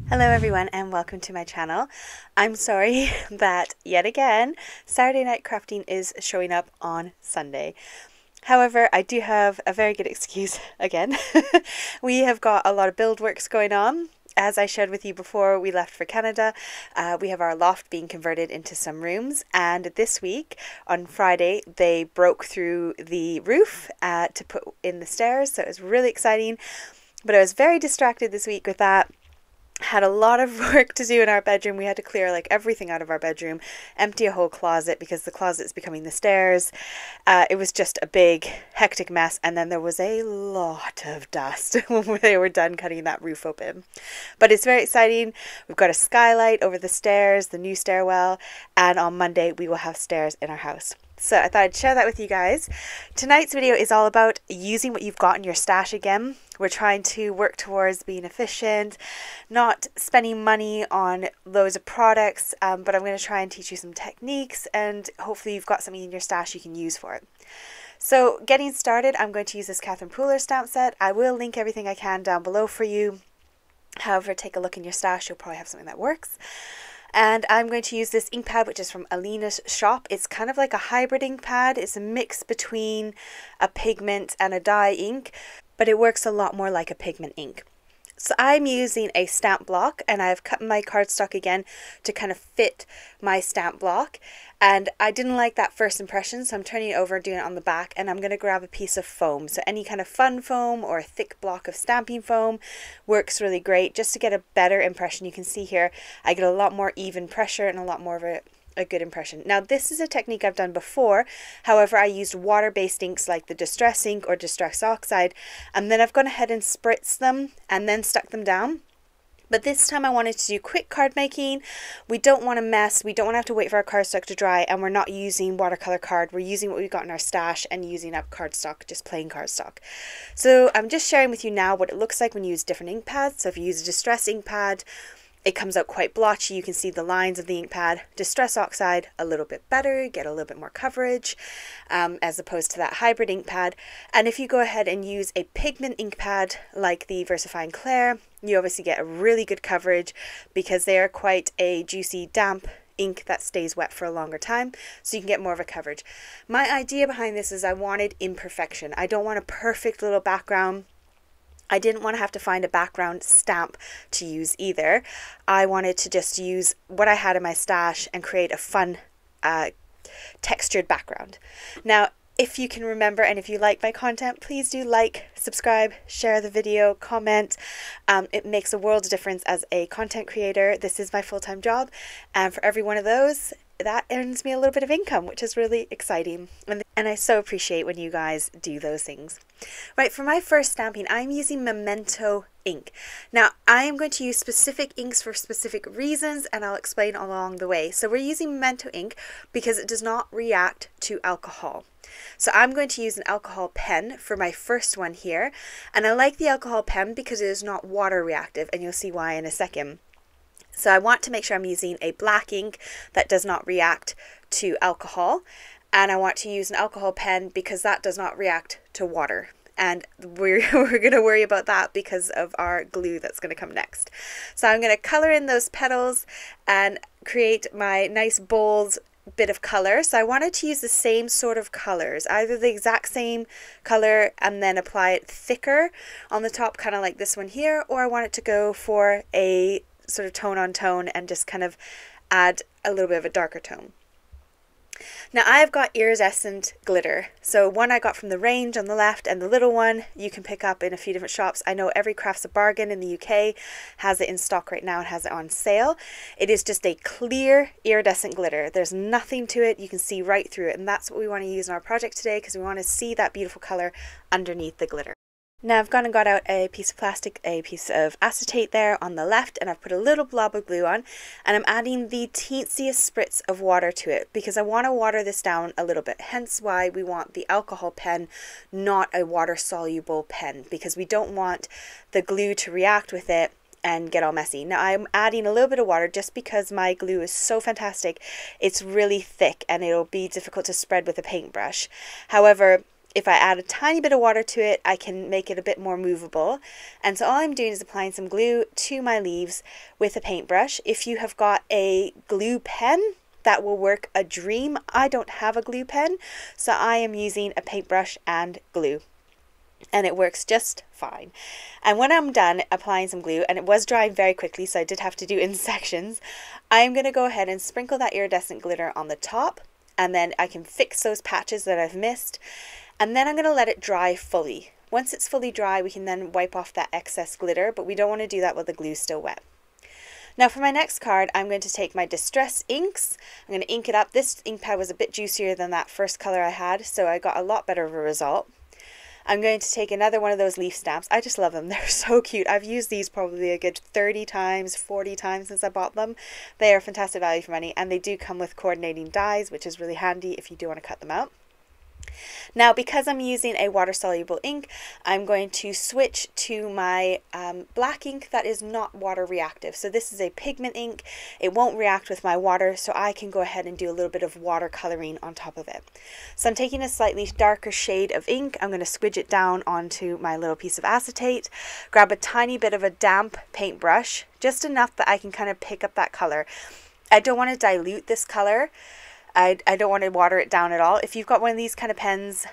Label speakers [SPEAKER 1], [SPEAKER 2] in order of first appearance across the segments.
[SPEAKER 1] Hello everyone and welcome to my channel. I'm sorry that yet again Saturday night crafting is showing up on Sunday. However, I do have a very good excuse again. We have got a lot of build works going on. As I shared with you before we left for Canada, we have our loft being converted into some rooms, and this week on Friday they broke through the roof to put in the stairs, so it was really exciting. But I was very distracted this week with that. Had a lot of work to do in our bedroom. We had to clear like everything out of our bedroom, empty a whole closet because the closet's becoming the stairs. It was just a big hectic mess, and then there was a lot of dust when they were done cutting that roof open. But it's very exciting. We've got a skylight over the stairs, the new stairwell, and on Monday we will have stairs in our house. So I thought I'd share that with you guys. Tonight's video is all about using what you've got in your stash again. We're trying to work towards being efficient, not spending money on loads of products, but I'm going to try and teach you some techniques, and hopefully you've got something in your stash you can use for it. So getting started, I'm going to use this Catherine Pooler stamp set. I will link everything I can down below for you. However, take a look in your stash, you'll probably have something that works. And I'm going to use this ink pad, which is from Alina's shop. It's kind of like a hybrid ink pad. It's a mix between a pigment and a dye ink, but it works a lot more like a pigment ink. So I'm using a stamp block, and I've cut my cardstock again to kind of fit my stamp block. And I didn't like that first impression, so I'm turning it over and doing it on the back, and I'm going to grab a piece of foam. So any kind of fun foam or a thick block of stamping foam works really great just to get a better impression. You can see here I get a lot more even pressure and a lot more of a good impression. Now this is a technique I've done before. However, I used water-based inks like the Distress ink or Distress Oxide, and then I've gone ahead and spritzed them and then stuck them down. But this time I wanted to do quick card making. We don't want to mess, we don't want to have to wait for our cardstock to dry, and we're not using watercolor card. We're using what we've got in our stash and using up cardstock, just plain cardstock. So I'm just sharing with you now what it looks like when you use different ink pads. So if you use a Distress ink pad, it comes out quite blotchy. You can see the lines of the ink pad. Distress Oxide, a little bit better, get a little bit more coverage, as opposed to that hybrid ink pad. And if you go ahead and use a pigment ink pad like the VersaFine Claire, you obviously get a really good coverage because they are quite a juicy, damp ink that stays wet for a longer time, so you can get more of a coverage. My idea behind this is I wanted imperfection. I don't want a perfect little background. I didn't want to have to find a background stamp to use either. I wanted to just use what I had in my stash and create a fun textured background. Now, if you can remember, and if you like my content, please do like, subscribe, share the video, comment. It makes a world of difference as a content creator. This is my full-time job, and for every one of those, that earns me a little bit of income, which is really exciting. And I so appreciate when you guys do those things. Right, for my first stamping, I'm using Memento Ink. Now, I am going to use specific inks for specific reasons, and I'll explain along the way. So we're using Memento Ink because it does not react to alcohol. So I'm going to use an alcohol pen for my first one here. And I like the alcohol pen because it is not water reactive, and you'll see why in a second. So I want to make sure I'm using a black ink that does not react to alcohol, and I want to use an alcohol pen because that does not react to water. And we're going to worry about that because of our glue that's going to come next. So I'm going to color in those petals and create my nice bold bit of color. So I wanted to use the same sort of colors, either the exact same color and then apply it thicker on the top, kind of like this one here, or I want it to go for a sort of tone on tone and just kind of add a little bit of a darker tone. Now I've got Iridescent Glitter. So one I got from the range on the left, and the little one you can pick up in a few different shops. I know Every Craft's a Bargain in the UK has it in stock right now and has it on sale. It is just a clear iridescent glitter. There's nothing to it. You can see right through it, and that's what we want to use in our project today because we want to see that beautiful color underneath the glitter. Now I've gone and got out a piece of plastic, a piece of acetate there on the left, and I've put a little blob of glue on, and I'm adding the teensiest spritz of water to it because I want to water this down a little bit, hence why we want the alcohol pen, not a water soluble pen, because we don't want the glue to react with it and get all messy. Now I'm adding a little bit of water just because my glue is so fantastic. It's really thick and it'll be difficult to spread with a paintbrush. However, if I add a tiny bit of water to it, I can make it a bit more movable. And so all I'm doing is applying some glue to my leaves with a paintbrush. If you have got a glue pen, that will work a dream. I don't have a glue pen, so I am using a paintbrush and glue, and it works just fine. And when I'm done applying some glue, and it was drying very quickly, so I did have to do it in sections, I'm going to go ahead and sprinkle that iridescent glitter on the top, and then I can fix those patches that I've missed, and then I'm going to let it dry fully. Once it's fully dry, we can then wipe off that excess glitter, but we don't want to do that while the glue's still wet. Now for my next card, I'm going to take my Distress inks. I'm going to ink it up. This ink pad was a bit juicier than that first color I had, so I got a lot better of a result. I'm going to take another one of those leaf stamps. I just love them. They're so cute. I've used these probably a good 30 times, 40 times since I bought them. They are fantastic value for money, and they do come with coordinating dies, which is really handy if you do want to cut them out. Now, because I'm using a water-soluble ink, I'm going to switch to my black ink that is not water reactive. So this is a pigment ink. It won't react with my water, so I can go ahead and do a little bit of watercoloring on top of it. So I'm taking a slightly darker shade of ink. I'm going to squidge it down onto my little piece of acetate, grab a tiny bit of a damp paintbrush, just enough that I can kind of pick up that color. I don't want to dilute this color. I don't want to water it down at all. If you've got one of these kind of pens,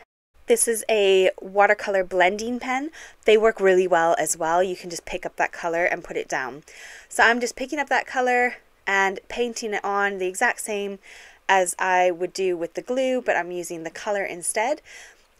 [SPEAKER 1] this is a watercolor blending pen. They work really well as well. You can just pick up that color and put it down. So I'm just picking up that color and painting it on the exact same as I would do with the glue, but I'm using the color instead.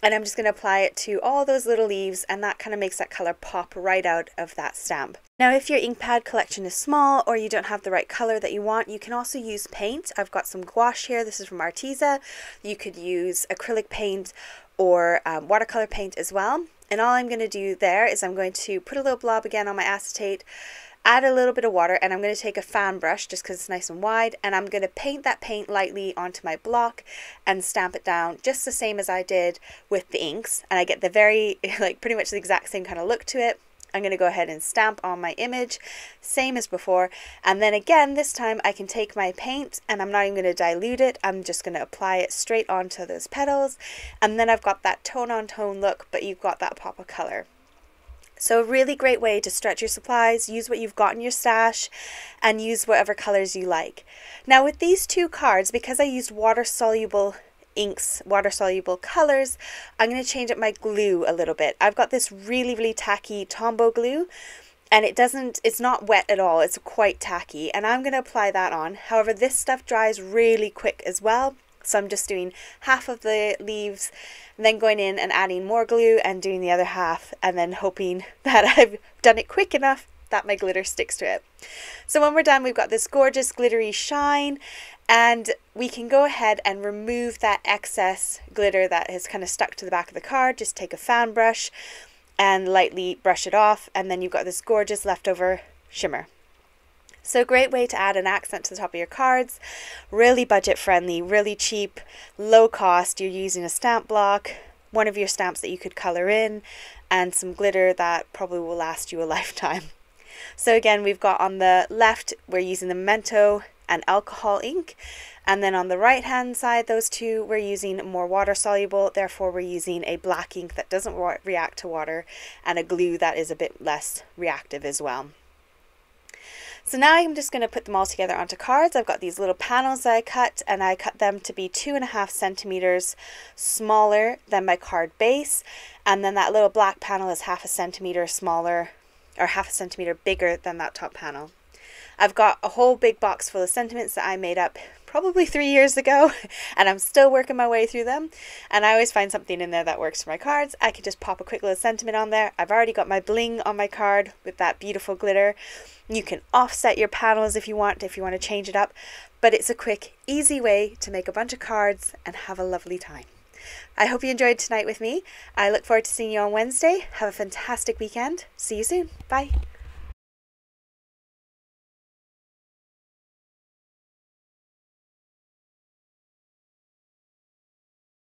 [SPEAKER 1] And I'm just going to apply it to all those little leaves, and that kind of makes that color pop right out of that stamp. Now, if your Inkpad collection is small or you don't have the right color that you want, you can also use paint. I've got some gouache here. This is from Arteza. You could use acrylic paint or watercolor paint as well. And all I'm going to do there is I'm going to put a little blob again on my acetate, add a little bit of water, and I'm going to take a fan brush just because it's nice and wide, and I'm going to paint that paint lightly onto my block and stamp it down just the same as I did with the inks, and I get the very, like pretty much the exact same kind of look to it. I'm going to go ahead and stamp on my image, same as before, and then again this time I can take my paint and I'm not even going to dilute it. I'm just going to apply it straight onto those petals, and then I've got that tone on tone look, but you've got that pop of color. So a really great way to stretch your supplies, use what you've got in your stash, and use whatever colors you like. Now with these two cards, because I used water-soluble inks, water-soluble colors, I'm going to change up my glue a little bit. I've got this really tacky Tombow Glue, and it's not wet at all, it's quite tacky, and I'm going to apply that on. However, this stuff dries really quick as well, so I'm just doing half of the leaves, and then going in and adding more glue and doing the other half, and then hoping that I've done it quick enough that my glitter sticks to it. So when we're done, we've got this gorgeous glittery shine, and we can go ahead and remove that excess glitter that has kind of stuck to the back of the card. Just take a fan brush and lightly brush it off, and then you've got this gorgeous leftover shimmer. So a great way to add an accent to the top of your cards, really budget friendly, really cheap, low cost. You're using a stamp block, one of your stamps that you could color in, and some glitter that probably will last you a lifetime. So again, we've got on the left, we're using the Memento and alcohol ink, and then on the right hand side, those two, we're using more water soluble, therefore we're using a black ink that doesn't react to water, and a glue that is a bit less reactive as well. So now I'm just going to put them all together onto cards. I've got these little panels that I cut, and I cut them to be 2.5 centimeters smaller than my card base, and then that little black panel is 0.5 centimeter smaller, or 0.5 centimeter bigger than that top panel. I've got a whole big box full of sentiments that I made up probably 3 years ago, and I'm still working my way through them, and I always find something in there that works for my cards. I could just pop a quick little sentiment on there. I've already got my bling on my card with that beautiful glitter. You can offset your panels if you want to change it up, but it's a quick, easy way to make a bunch of cards and have a lovely time. I hope you enjoyed tonight with me. I look forward to seeing you on Wednesday. Have a fantastic weekend. See you soon. Bye.